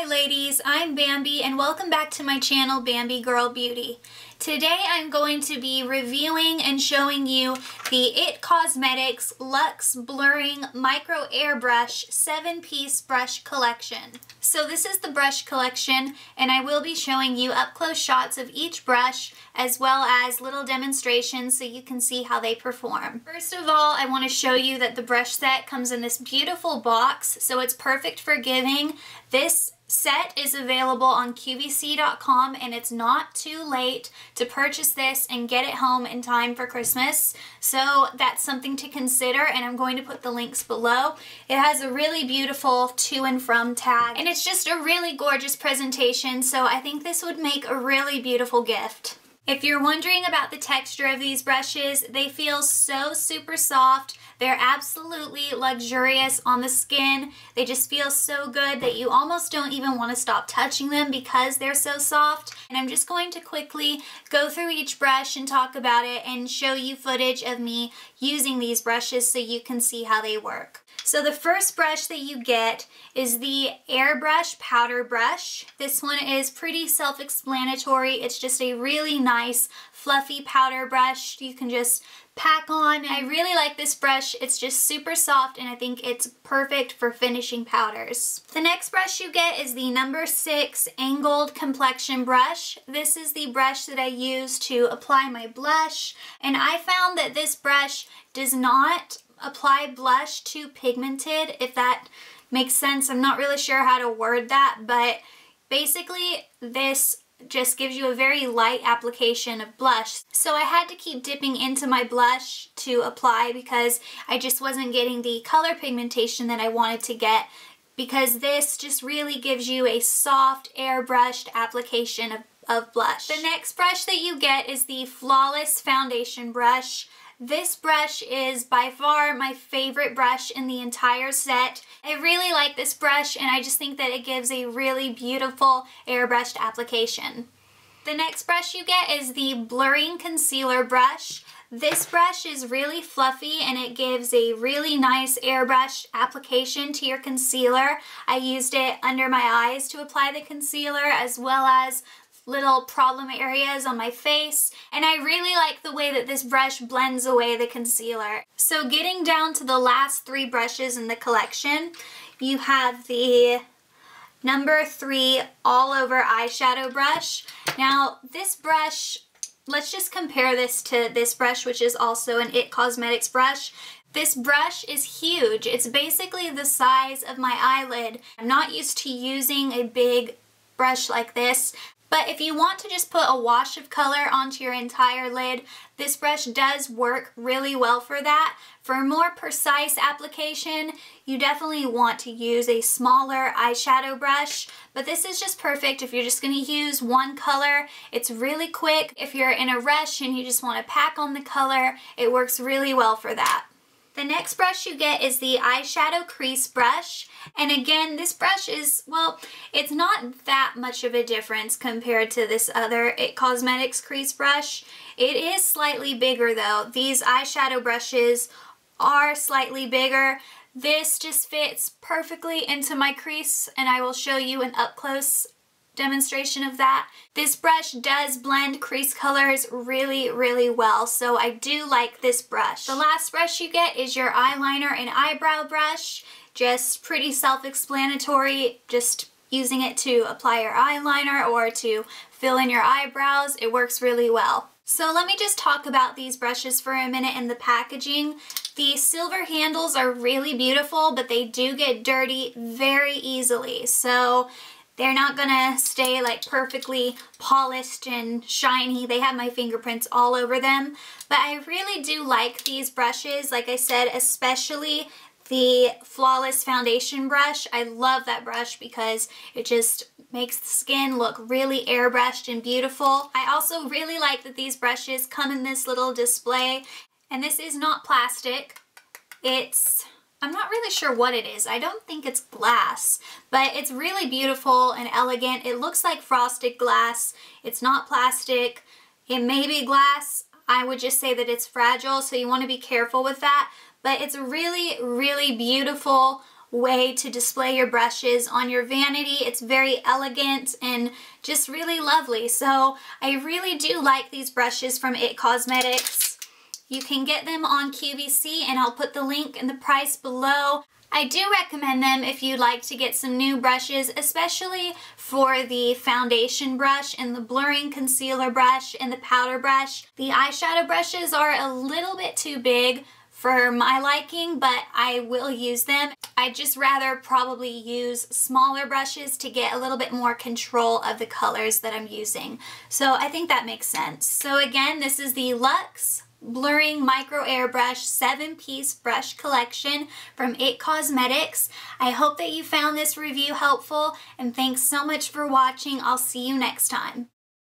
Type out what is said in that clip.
Hi ladies, I'm Bambi and welcome back to my channel Bambi Girl Beauty. Today I'm going to be reviewing and showing you the IT Cosmetics Luxe Blurring Micro Airbrush 7-piece brush collection. So this is the brush collection and I will be showing you up close shots of each brush as well as little demonstrations so you can see how they perform. First of all, I want to show you that the brush set comes in this beautiful box, so it's perfect for giving. This set is available on QVC.com and it's not too late to purchase this and get it home in time for Christmas. So that's something to consider and I'm going to put the links below. It has a really beautiful to and from tag and it's just a really gorgeous presentation, so I think this would make a really beautiful gift. If you're wondering about the texture of these brushes, they feel so super soft. They're absolutely luxurious on the skin. They just feel so good that you almost don't even want to stop touching them because they're so soft. And I'm just going to quickly go through each brush and talk about it and show you footage of me using these brushes so you can see how they work. So the first brush that you get is the Airbrush powder brush. This one is pretty self-explanatory. It's just a really nice fluffy powder brush you can just pack on. I really like this brush. It's just super soft and I think it's perfect for finishing powders. The next brush you get is the number 6 Angled Complexion brush. This is the brush that I use to apply my blush, and I found that this brush does not apply blush too pigmented, if that makes sense. I'm not really sure how to word that, but basically this just gives you a very light application of blush. So I had to keep dipping into my blush to apply because I just wasn't getting the color pigmentation that I wanted to get, because this just really gives you a soft airbrushed application of blush. The next brush that you get is the Flawless Foundation brush. This brush is by far my favorite brush in the entire set. I really like this brush and I just think that it gives a really beautiful airbrushed application. The next brush you get is the Blurring Concealer brush. This brush is really fluffy and it gives a really nice airbrush application to your concealer. I used it under my eyes to apply the concealer as well as little problem areas on my face, and I really like the way that this brush blends away the concealer. So getting down to the last 3 brushes in the collection, you have the number 3 All Over Eyeshadow brush. Now this brush, let's just compare this to this brush, which is also an IT Cosmetics brush. This brush is huge. It's basically the size of my eyelid. I'm not used to using a big brush like this, but if you want to just put a wash of color onto your entire lid, this brush does work really well for that. For a more precise application, you definitely want to use a smaller eyeshadow brush, but this is just perfect if you're just going to use one color. It's really quick. If you're in a rush and you just want to pack on the color, it works really well for that. The next brush you get is the Eyeshadow Crease brush. And again, this brush is, well, it's not that much of a difference compared to this other IT Cosmetics crease brush. It is slightly bigger though. These eyeshadow brushes are slightly bigger. This just fits perfectly into my crease and I will show you an up-close demonstration of that. This brush does blend crease colors really, really well, so I do like this brush. The last brush you get is your eyeliner and eyebrow brush. Just pretty self-explanatory, just using it to apply your eyeliner or to fill in your eyebrows. It works really well. So let me just talk about these brushes for a minute and the packaging. The silver handles are really beautiful, but they do get dirty very easily. So they're not gonna stay like perfectly polished and shiny. They have my fingerprints all over them. But I really do like these brushes. Like I said, especially the Flawless Foundation brush. I love that brush because it just makes the skin look really airbrushed and beautiful. I also really like that these brushes come in this little display. And this is not plastic. I'm not really sure what it is. I don't think it's glass, but it's really beautiful and elegant. It looks like frosted glass. It's not plastic. It may be glass. I would just say that it's fragile, so you want to be careful with that. But it's a really, really beautiful, way to display your brushes on your vanity. It's very elegant and just really lovely. So I really do like these brushes from IT Cosmetics. You can get them on QVC, and I'll put the link and the price below. I do recommend them if you'd like to get some new brushes, especially for the foundation brush and the blurring concealer brush and the powder brush. The eyeshadow brushes are a little bit too big for my liking, but I will use them. I'd just rather probably use smaller brushes to get a little bit more control of the colors that I'm using. So I think that makes sense. So again, this is the Luxe Blurring Micro Airbrush 7-piece brush collection from IT Cosmetics. I hope that you found this review helpful, and thanks so much for watching. I'll see you next time.